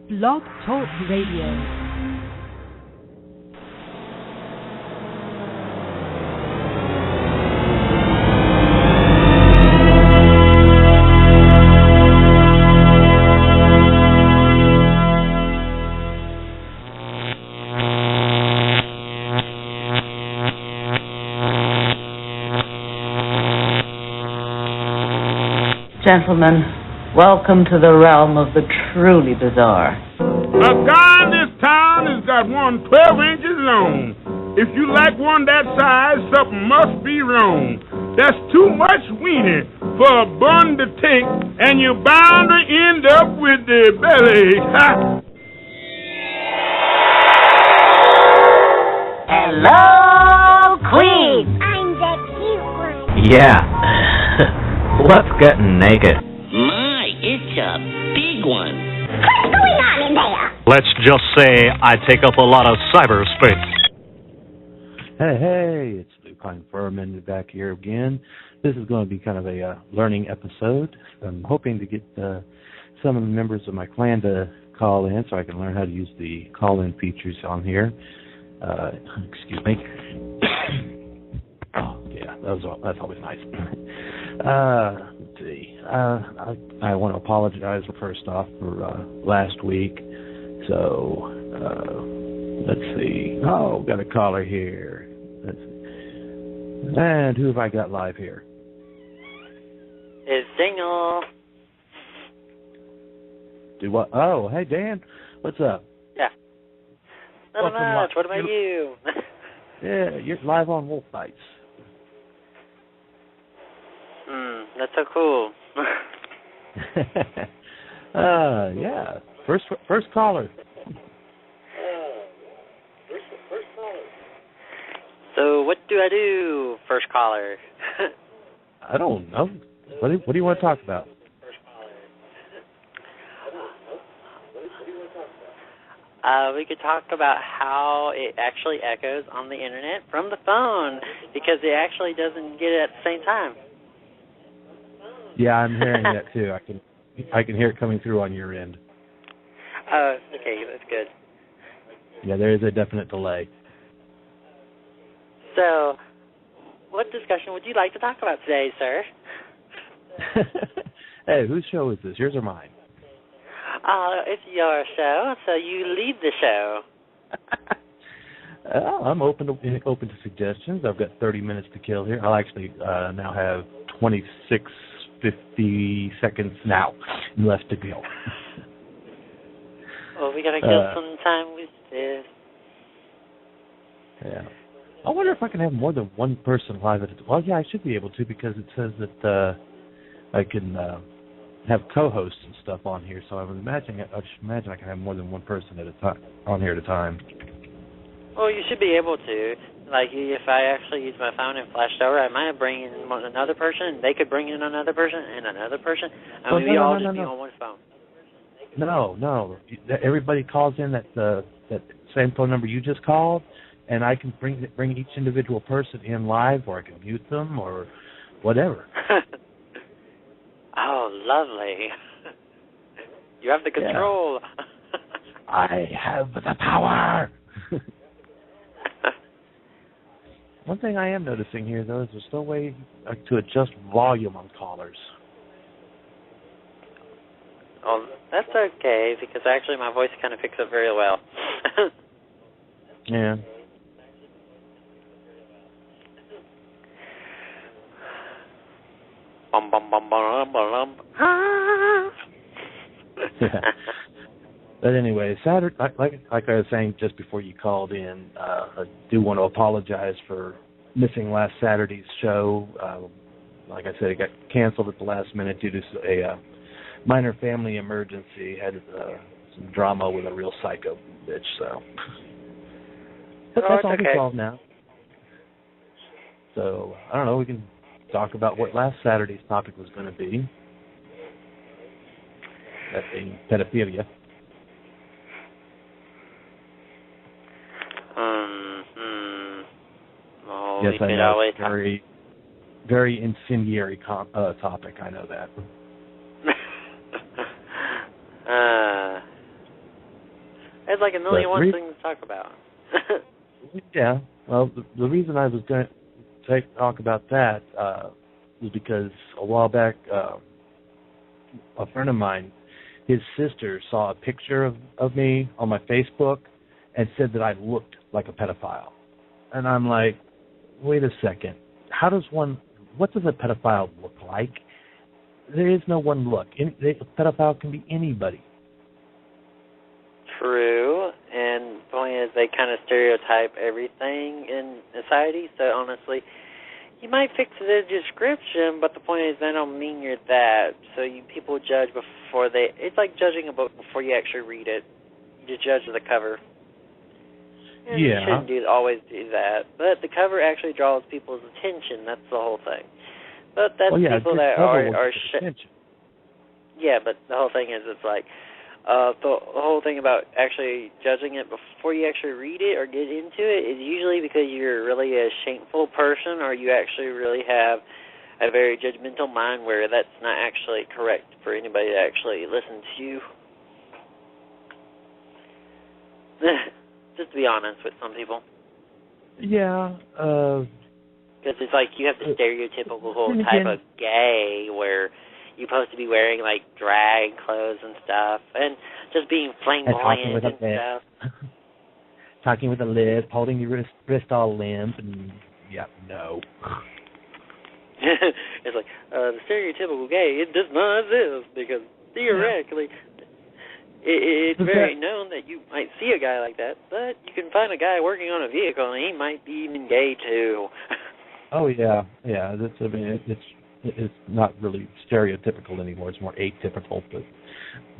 Blog Talk Radio. Gentlemen, welcome to the realm of the truly bizarre. A guy in this town has got one 12 inches long. If you like one that size, something must be wrong. That's too much weenie for a bun to take, and you're bound to end up with the belly. Ha! Hello, Queen! I'm the cute one. Yeah. What's getting naked? My, it's a big one. What's going on in there? Let's just say I take up a lot of cyberspace. Hey, it's Lupine Furman back here again. This is going to be kind of a learning episode. I'm hoping to get some of the members of my clan to call in so I can learn how to use the call-in features on here. Excuse me. Oh, yeah, that's always nice. Let's see. I want to apologize first off for last week. So, let's see. Oh, got a caller here. Let's see. And who have I got live here? It's Daniel. Do what? Oh, hey, Dan. What's up? Yeah. Not much. What about you? Yeah, you're live on Wolf Bytes. That's so cool. Yeah. First caller. So what do I do, first caller? I don't know. What do you want to talk about? We could talk about how it actually echoes on the internet from the phone, because it actually doesn't get it at the same time. Yeah, I'm hearing that too. I can hear it coming through on your end. Oh, okay, that's good. Yeah, there is a definite delay. So, what discussion would you like to talk about today, sir? Hey, whose show is this? Yours or mine? It's your show, so you lead the show. I'm open to suggestions. I've got 30 minutes to kill here. I'll actually now have 50 seconds now left to go. Well, we gotta kill some time with this. Yeah. I wonder if I can have more than one person live at a time. Well, yeah, I should be able to, because it says that I can have co-hosts and stuff on here. So I should imagine I can have more than one person at a time on here at a time. Well, you should be able to. Like, if I actually use my phone and flashed over, I might bring in another person, they could bring in another person, and another person, and we'd all just be on one phone. No. Everybody calls in that same phone number you just called, and I can bring each individual person in live, or I can mute them, or whatever. Oh, lovely. You have the control. Yeah. I have the power. One thing I am noticing here, though, is there's no way to adjust volume on callers. Oh, that's okay, because actually my voice kind of picks up very well. Yeah. Bum, bum, bum, bum, bum, bum. But anyway, Saturday, like I was saying just before you called in, I do want to apologize for missing last Saturday's show. Like I said, it got canceled at the last minute due to a minor family emergency. Had some drama with a real psycho bitch, so. But that's all resolved now. So, I don't know, we can talk about what last Saturday's topic was going to be. That being pedophilia. Well, yes, I know. It's very, very incendiary topic. I know that. It's like a million one things to talk about. Yeah. Well, the reason I was going to talk about that was because a while back, a friend of mine, his sister saw a picture of me on my Facebook and said that I looked like a pedophile. And I'm like, wait a second. What does a pedophile look like? There is no one look. A pedophile can be anybody. True, and the point is they kind of stereotype everything in society, so honestly, you might fix the description, but the point is they don't mean you're that, so people judge before it's like judging a book before you actually read it. You judge the cover. And you shouldn't always do that, but the cover actually draws people's attention, that's the whole thing. But that's people that are yeah, but the whole thing is it's like, the whole thing about actually judging it before you actually read it or get into it is usually because you're really a shameful person or you actually really have a very judgmental mind where that's not actually correct for anybody to actually listen to you. Just to be honest with some people. Yeah. Because it's like you have the stereotypical whole type of gay where you're supposed to be wearing, like, drag clothes and stuff, and just being flamboyant and stuff. Talking with a lisp, holding your wrist all limp, and, no. It's like, the stereotypical gay, it does not exist, because theoretically, it's very known that you might see a guy like that, but you can find a guy working on a vehicle, and he might be even gay, too. Oh, yeah. It's not really stereotypical anymore. It's more atypical. But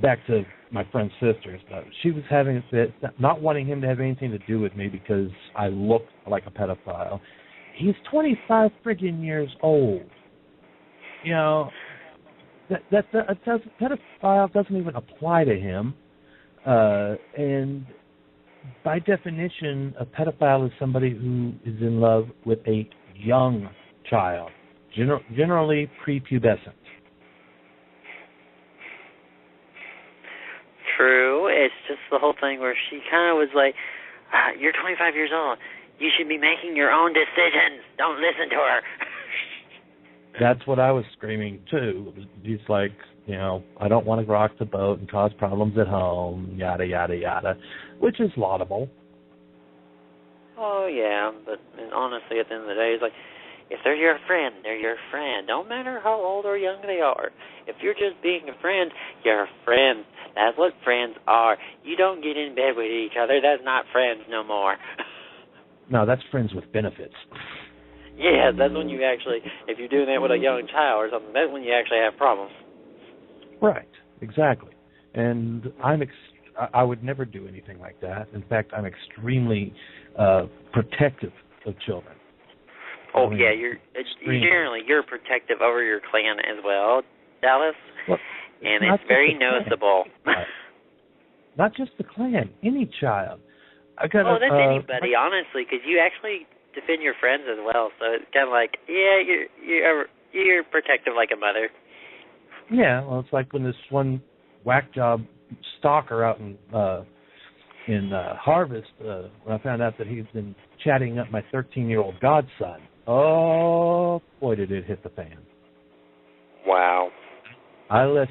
back to my friend's sister, she was having a fit, not wanting him to have anything to do with me because I looked like a pedophile. He's 25 friggin' years old. You know, pedophile doesn't even apply to him. And by definition, a pedophile is somebody who is in love with a young child. Generally prepubescent. True. It's just the whole thing where she kind of was like, you're 25 years old. You should be making your own decisions. Don't listen to her. That's what I was screaming, too. He's like, I don't want to rock the boat and cause problems at home, yada, yada, yada, which is laudable. Oh, yeah, but honestly, at the end of the day, it's like, if they're your friend, they're your friend. Don't matter how old or young they are. If you're just being a friend, you're a friend. That's what friends are. You don't get in bed with each other. That's not friends no more. No, that's friends with benefits. Yeah, that's when you actually, if you're doing that with a young child or something, that's when you actually have problems. Right, exactly. And I would never do anything like that. In fact, I'm extremely protective of children. Oh, yeah, you're protective over your clan as well, Dallas, well, and it's very noticeable. Not just the clan, any child. That's anybody, honestly, because you actually defend your friends as well, so it's kind of like, you're protective like a mother. Yeah, well, it's like when this one whack job stalker out in Harvest, when I found out that he's been chatting up my 13-year-old godson. Oh, boy, did it hit the fan. Wow. I let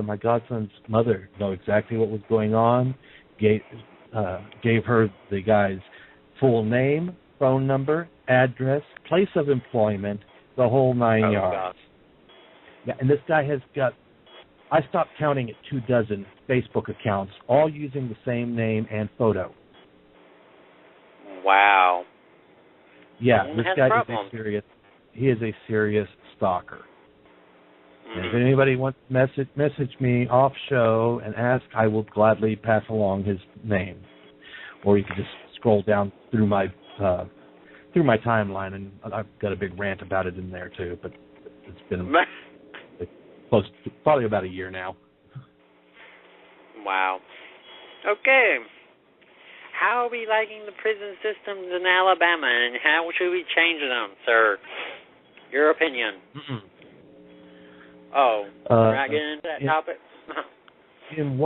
my godson's mother know exactly what was going on, gave her the guy's full name, phone number, address, place of employment, the whole 9 yards. God. Yeah, and this guy has got, I stopped counting at 24 Facebook accounts, all using the same name and photo. Wow. Yeah, this guy is a serious stalker. And if anybody wants to message me off show and ask, I will gladly pass along his name. Or you can just scroll down through my timeline, and I've got a big rant about it in there too. But it's been close to, probably about a year now. Wow. Okay. How are we liking the prison systems in Alabama, and how should we change them, sir? Your opinion. Oh, we're not getting into that topic? In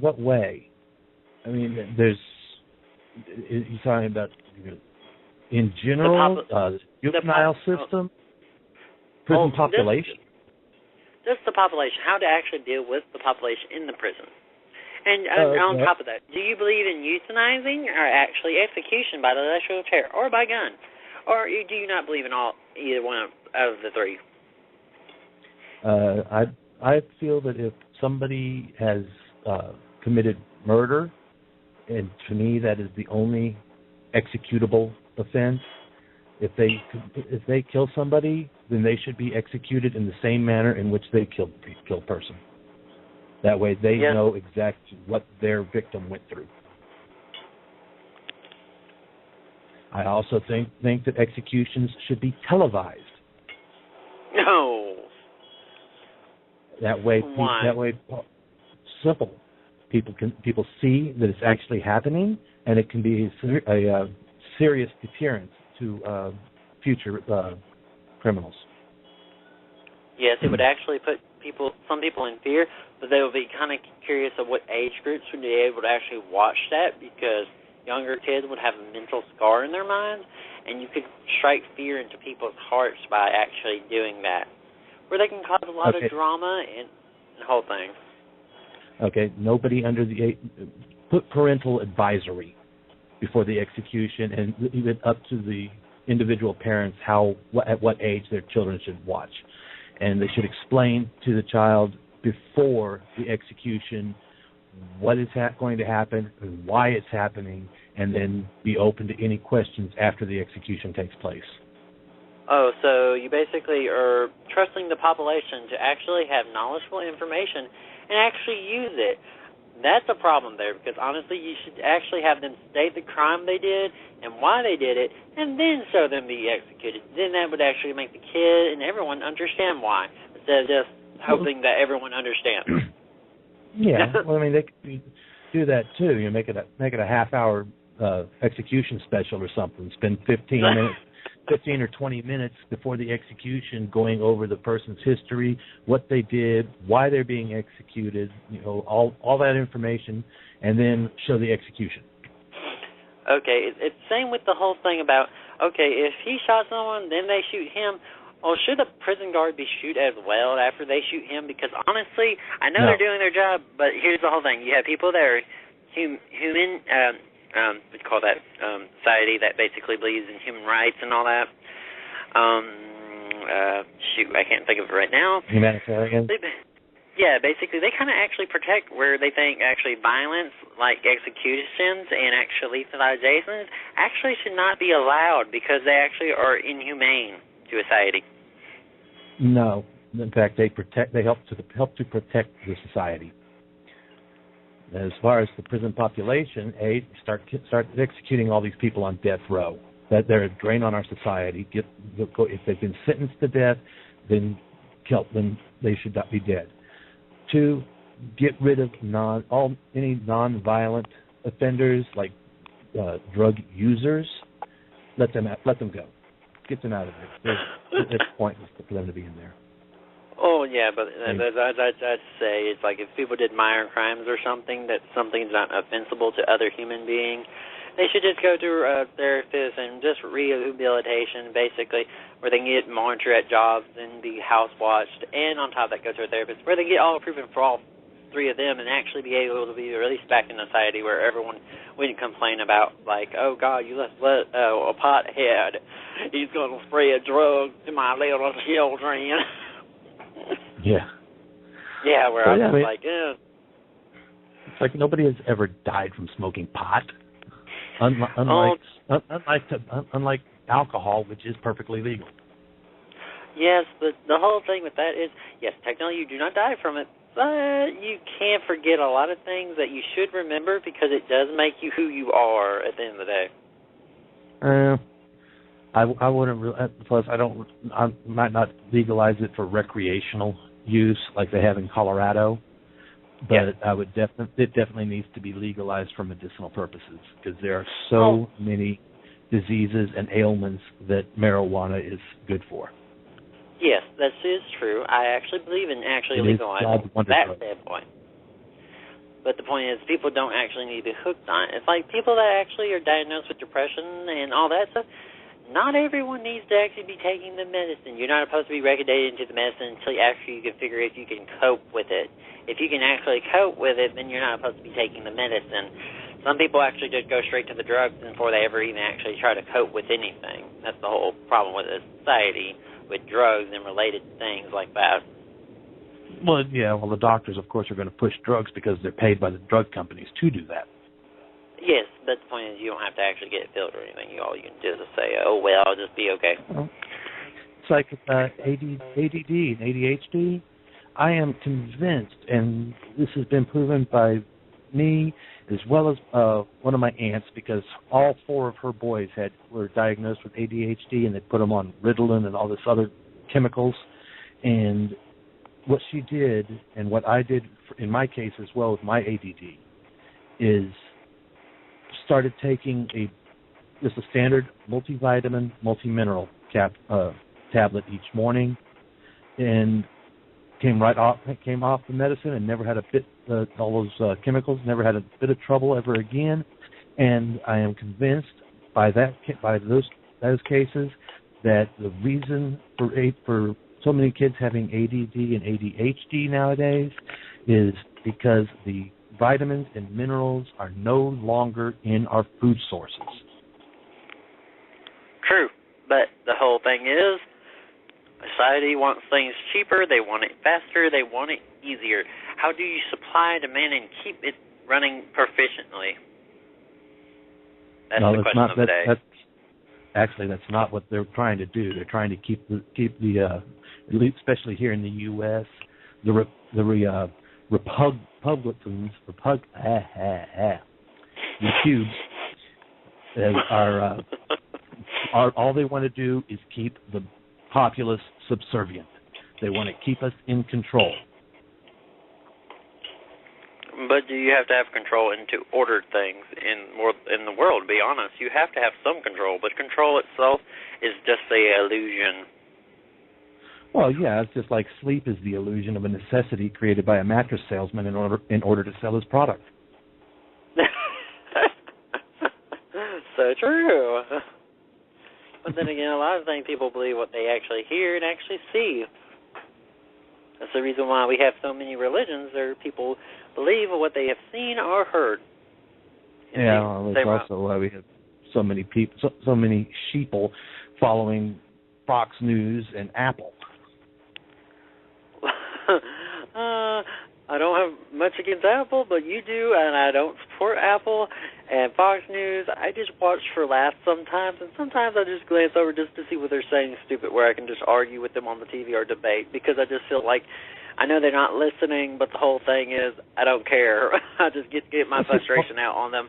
what way? I mean, you're talking about in general, juvenile system, prison population? Just the population, how to actually deal with the population in the prison. And on top of that, do you believe in euthanizing or actually execution by the electrical chair or by gun? Or do you not believe in either one of the three? I feel that if somebody has committed murder, and to me that is the only executable offense, if they kill somebody, then they should be executed in the same manner in which they killed a person. That way they know exactly what their victim went through. I also think that executions should be televised. No. That way, Why? simple. People see that it's actually happening, and it can be a serious deterrent to future criminals. Yes, it would actually put some people in fear, but they would be kind of curious of what age groups would be able to actually watch that, because younger kids would have a mental scar in their minds, and you could strike fear into people's hearts by actually doing that, where they can cause a lot of drama and the whole thing. Okay, nobody under the age, put parental advisory before the execution, and even up to the individual parents at what age their children should watch. And they should explain to the child before the execution what is going to happen and why it's happening, and then be open to any questions after the execution takes place. Oh, so you basically are trusting the population to actually have knowledgeable information and actually use it. That's a problem there, because honestly, you should actually have them state the crime they did and why they did it, and then show them be executed. Then that would actually make the kid and everyone understand why, instead of just hoping that everyone understands. Yeah, well, I mean, they could do that too. You know, make it a half-hour execution special or something. Spend 15 or 20 minutes before the execution going over the person's history, what they did, why they're being executed, all that information, and then show the execution. Okay, it's same with the whole thing about, if he shot someone, then they shoot him. Well, should the prison guard be shoot as well after they shoot him? Because honestly, I know they're doing their job, but here's the whole thing. You have people that are human, what do you call that, society that basically believes in human rights and all that. I can't think of it right now. Humanitarian? Yeah, basically, they kind of actually protect where they think actually violence, like executions and actually lethalizations, actually should not be allowed because they actually are inhumane to society. No, in fact, they help to protect the society. As far as the prison population, start executing all these people on death row. That they're a drain on our society. If they've been sentenced to death, then they should not be dead. 2, get rid of any non-violent offenders like drug users. Let them go. Get them out of there. It's pointless for them to be in there. Oh, yeah, but I'd say it's like if people did minor crimes or something, that something's not offensible to other human beings, they should just go to a therapist and just rehabilitation, basically, where they can get monitored at jobs and be house watched, and on top of that, go to a therapist where they get all approved for all 3 of them and actually be able to be released back in society where everyone wouldn't complain about, like, oh, God, you left a pothead. He's going to spray a drug to my little children. Yeah. Yeah, where I was like, It's like nobody has ever died from smoking pot. Unlike alcohol, which is perfectly legal. Yes, but the whole thing with that is, yes, technically you do not die from it, but you can't forget a lot of things that you should remember because it does make you who you are at the end of the day. I wouldn't really. Plus, I might not legalize it for recreational use like they have in Colorado. But I would it definitely needs to be legalized for medicinal purposes because there are so many diseases and ailments that marijuana is good for. Yes, that is true. I actually believe in legalizing that standpoint. But the point is, people don't actually need to be hooked on it. It's like people that actually are diagnosed with depression and all that stuff, not everyone needs to actually be taking the medicine. You're not supposed to be regulated into the medicine until after you can figure if you can cope with it. If you can actually cope with it, then you're not supposed to be taking the medicine. Some people actually just go straight to the drugs before they ever even actually try to cope with anything. That's the whole problem with the society, with drugs and related things like that. Well, yeah, well, the doctors, of course, are going to push drugs because they're paid by the drug companies to do that. Yes, but the point is you don't have to actually get it filled or anything. All you can do is say, oh, well, I'll just be okay. Well, it's like ADD and ADHD. I am convinced, and this has been proven by me as well as one of my aunts, because all 4 of her boys were diagnosed with ADHD, and they put them on Ritalin and all this other chemicals. And what she did, and what I did in my case as well with my ADD, is started taking just a standard multivitamin, multimineral tablet each morning, and came off the medicine and never had a bit all those chemicals, never had a bit of trouble ever again. And I am convinced by those cases that the reason for so many kids having ADD and ADHD nowadays is because the vitamins and minerals are no longer in our food sources. True, but the whole thing is, society wants things cheaper, they want it faster, they want it easier. How do you supply, demand, and keep it running proficiently? That's the question of the day. That's not what they're trying to do. They're trying to keep the especially here in the U.S., the Republicans, the cubes, are all they want to do is keep the populace subservient. They want to keep us in control. But do you have to have control into ordered things in the world? To be honest, you have to have some control, but control itself is just the illusion. Well, yeah, it's just like sleep is the illusion of a necessity created by a mattress salesman in order to sell his product. So true. But then again, a lot of things people believe what they actually hear and actually see. That's the reason why we have so many religions, or people believe what they have seen or heard. Yeah, well, that's also why we have so many people, so many sheeple following Fox News and Apple. I don't have much against Apple, but you do, and I don't support Apple and Fox News. I just watch for laughs sometimes, and sometimes I just glance over just to see what they're saying stupid, where I can just argue with them on the TV or debate, because I just feel like I know they're not listening, but the whole thing is I don't care. I just get my frustration out on them.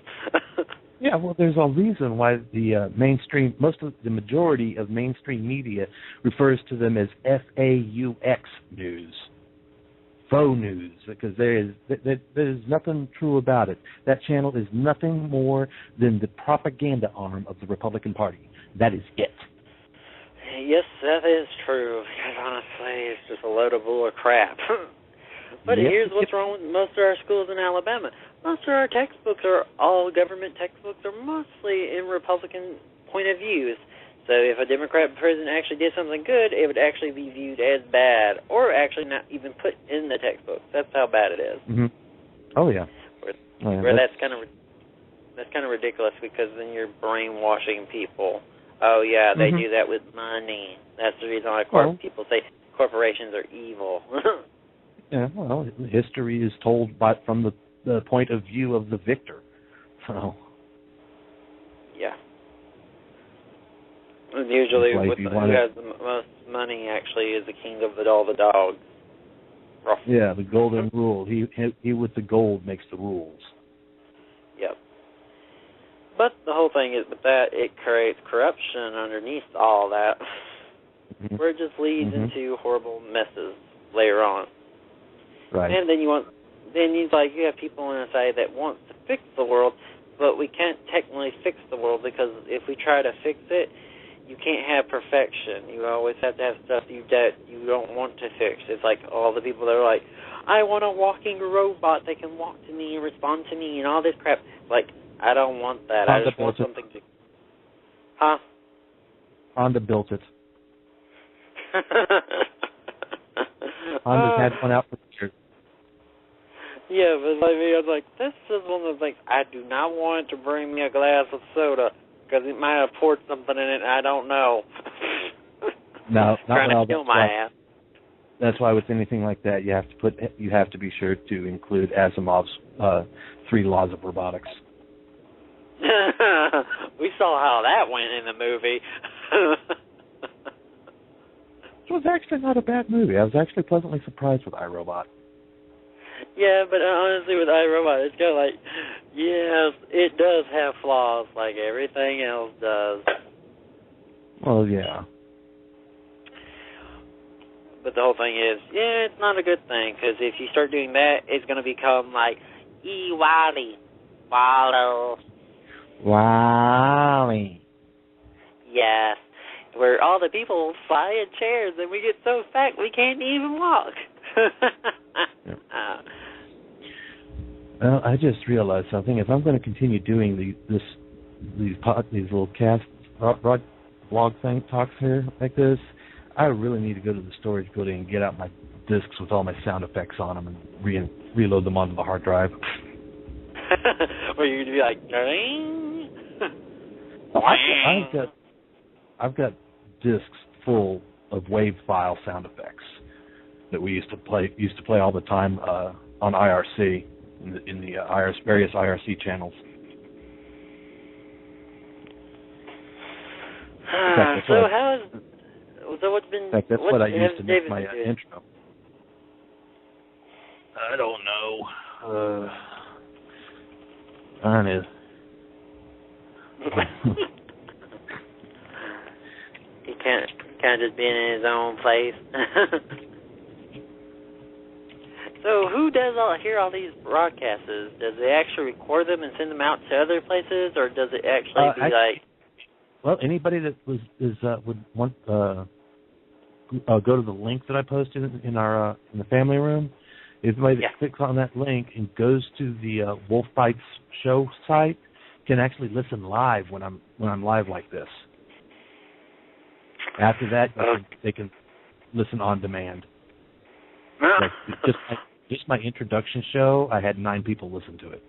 Yeah, well, there's a reason why the the majority of mainstream media refers to them as FAUX news. Faux news, because there is nothing true about it. That channel is nothing more than the propaganda arm of the Republican Party. That is it. Yes, that is true, because honestly, it's just a load of bull of crap. But here's what's wrong with most of our schools in Alabama. Most of our textbooks all government textbooks are mostly in Republican point of views. So if a Democrat president actually did something good, it would actually be viewed as bad, or actually not even put in the textbook. That's how bad it is. Mm-hmm. Oh yeah. Where that's kind of ridiculous, because then you're brainwashing people. Oh yeah, they do that with money. That's the reason why people say corporations are evil. Yeah, well, history is told from the point of view of the victor. So. Yeah. And usually, who has the most money actually is the king of all the dogs. Roughly. Yeah, the golden rule. He with the gold makes the rules. Yep. But the whole thing is, with that, it creates corruption underneath all that, where it just leads into horrible messes later on. Right. And then you have people in society that want to fix the world, but we can't technically fix the world, because if we try to fix it, you can't have perfection. You always have to have stuff you don't want to fix. It's like all the people that are like, I want a walking robot that can walk to me and respond to me and all this crap. Like, I don't want that. I just want something to... Huh? Honda built it. Honda's had one out for years. Yeah, but like me, I was like, this is one of the things. I do not want to bring me a glass of soda because it might have poured something in it and I don't know. No, not trying at all. to kill my ass. That's why with anything like that, you have to be sure to include Asimov's 3 laws of robotics. We saw how that went in the movie. It was actually not a bad movie. I was actually pleasantly surprised with iRobot. Yeah, but honestly, with iRobot, it's kind of like, yes, it does have flaws like everything else does. Well, yeah. But the whole thing is, yeah, it's not a good thing, because if you start doing that, it's going to become like E-Wally. Wallow. Wally. Yes. Where all the people fly in chairs and we get so fat we can't even walk. Yep. Well, I just realized something. If I'm going to continue doing these little blog thing talks here like this, I really need to go to the storage building and get out my discs with all my sound effects on them and reload them onto the hard drive. Where you're going to be like, ding. I've got discs full of wave file sound effects that we used to play all the time on IRC in the various IRC channels. So what's been? In fact, that's what I used to make David my intro. I don't know. I don't know. He can't just be in his own place. So who does hear all these broadcasts? Does it actually record them and send them out to other places, or does it actually be like? Well, anybody that would want go to the link that I posted in the family room. Everybody that clicks on that link and goes to the Wolf Bytes show site can actually listen live when I'm live like this. After that, they can listen on demand. Like just my introduction show, I had 9 people listen to it.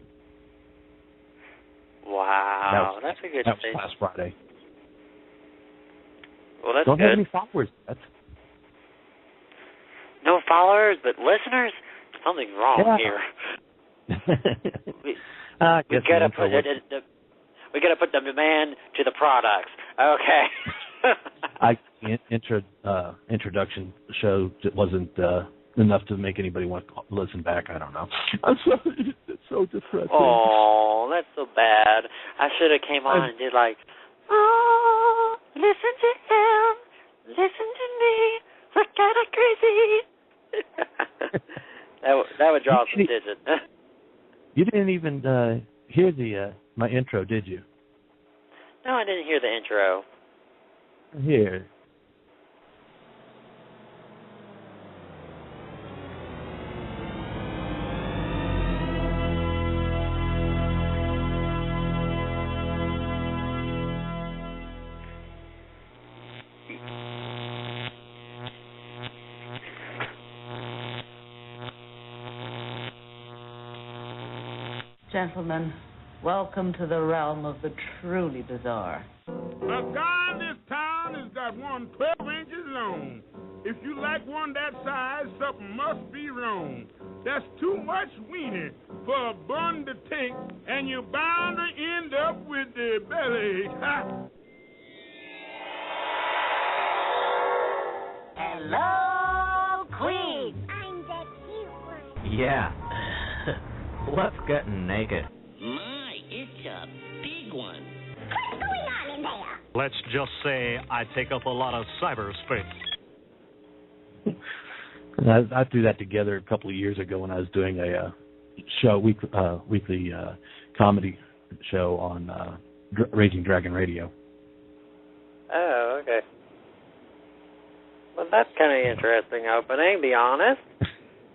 Wow, that's a good thing. That was last Friday. Well, that's Don't good. have any followers. No followers, but listeners. Something's wrong here. we gotta put the demand to the products. Okay. Introduction show wasn't enough to make anybody want to listen back. I don't know. I'm sorry. It's so depressing. Oh, that's so bad. I should have came on and did like, oh, listen to him, listen to me, we're kind of crazy. That would draw some digits. You didn't even hear my intro, did you? No, I didn't hear the intro. Here. Gentlemen, welcome to the realm of the truly bizarre. A guy in this town has got one 12 inches long. If you like one that size, something must be wrong. That's too much weenie for a bun to take, and you're bound to end up with the belly. Ha! Hello, Queen. I'm the cute one. Yeah. What's getting naked? My, it's a big one. What's going on in there? Let's just say I take up a lot of cyberspace. I threw that together a couple of years ago when I was doing a weekly comedy show on Raging Dragon Radio. Oh, okay. Well, that's kind of interesting opening, be honest.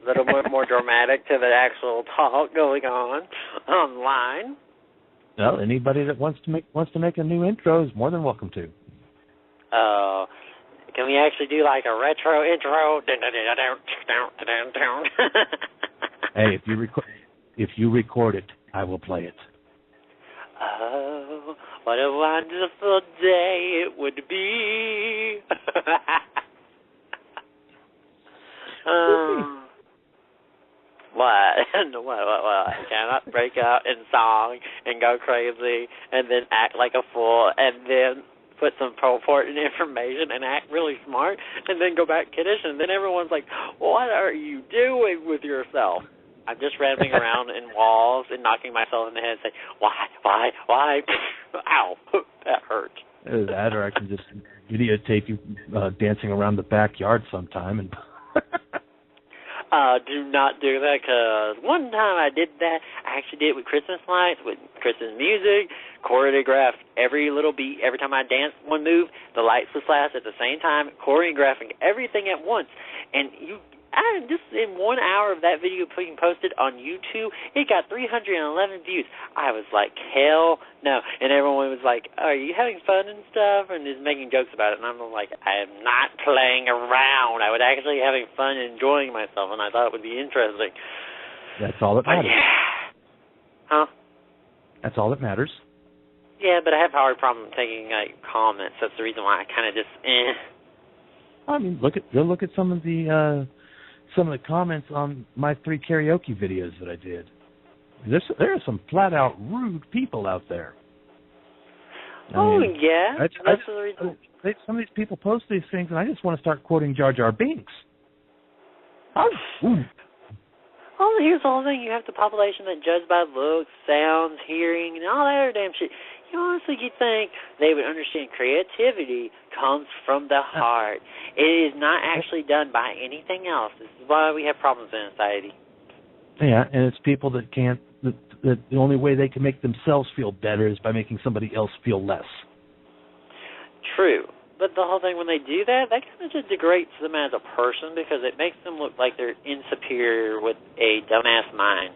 A little bit more dramatic to the actual talk going on online. Well, anybody that wants to make a new intro is more than welcome to. Can we actually do like a retro intro? Hey, if you record it, I will play it. Oh, what a wonderful day it would be. What? I cannot break out in song and go crazy and then act like a fool and then put some important information and act really smart and then go back kiddish and then everyone's like, what are you doing with yourself? I'm just ramming around in walls and knocking myself in the head and say, why? Ow, that hurt. Either that, or I can just videotape you dancing around the backyard sometime and... Do not do that, because one time I did that. I actually did it with Christmas lights, with Christmas music, choreographed every little beat. Every time I danced one move, the lights would flash at the same time, choreographing everything at once. And just in 1 hour of that video being posted on YouTube, it got 311 views. I was like, hell no. And everyone was like, are you having fun and stuff? And just making jokes about it. And I'm like, I am not playing around. I was actually having fun and enjoying myself, and I thought it would be interesting. That's all that matters. Huh? That's all that matters. Yeah, but I have a hard problem taking comments. That's the reason why I kind of just, I mean, look at some of the comments on my 3 karaoke videos that I did. There are some flat-out rude people out there. That's the reason. Some of these people post these things, and I just want to start quoting Jar Jar Binks. Well, here's the whole thing. You have the population that judge by looks, sounds, hearing, and all that other damn shit. You honestly, you think they would understand creativity comes from the heart. It is not actually done by anything else. This is why we have problems in society. Yeah, and it's people that can't, that the only way they can make themselves feel better is by making somebody else feel less. True. But the whole thing, when they do that kind of just degrades them as a person, because it makes them look like they're insuperior with a dumbass mind.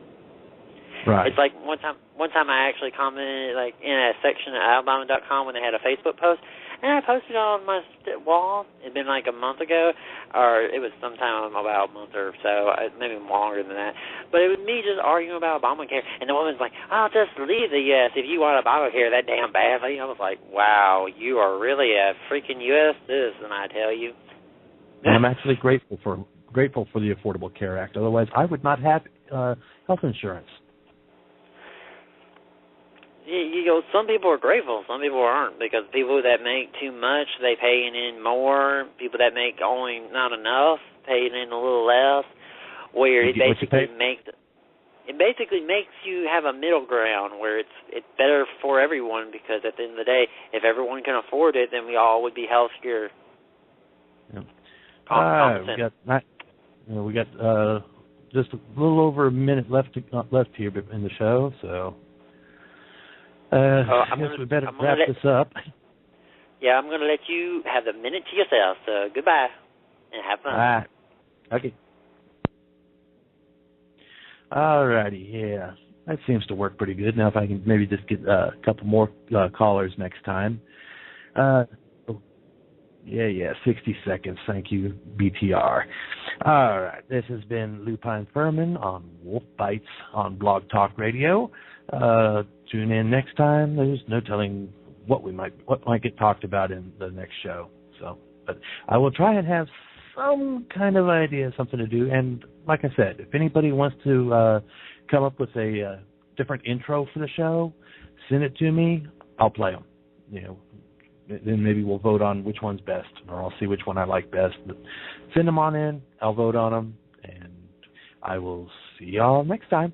Right. It's like one time I actually commented like in a section at Alabama.com when they had a Facebook post, and I posted it on my wall. It'd been like a month ago, or it was sometime about a month or so, maybe longer than that. But it was me just arguing about Obamacare, and the woman's like, "I'll just leave the U.S. if you want Obamacare that damn badly." I was like, "Wow, you are really a freaking U.S. citizen, I tell you." And I'm actually grateful for the Affordable Care Act. Otherwise, I would not have health insurance. Some people are grateful, some people aren't, because people that make too much, they paying in more. People that make only not enough, paying in a little less. Where it basically makes you have a middle ground where it's better for everyone, because at the end of the day, if everyone can afford it, then we all would be healthier. Yeah. We got just a little over a minute left here in the show, so. I guess we better wrap this up. Yeah, I'm going to let you have the minute to yourself, so goodbye, and have fun. Okay. All righty, yeah. That seems to work pretty good. Now if I can maybe just get a couple more callers next time. 60 seconds. Thank you, BTR. All right, this has been Lupine Furman on Wolf Bytes on Blog Talk Radio. Tune in next time. There's no telling what might get talked about in the next show. So, but I will try and have some kind of idea, something to do. And like I said, if anybody wants to come up with a different intro for the show, send it to me. I'll play them. Then maybe we'll vote on which one's best, or I'll see which one I like best. But send them on in. I'll vote on them, and I will see y'all next time.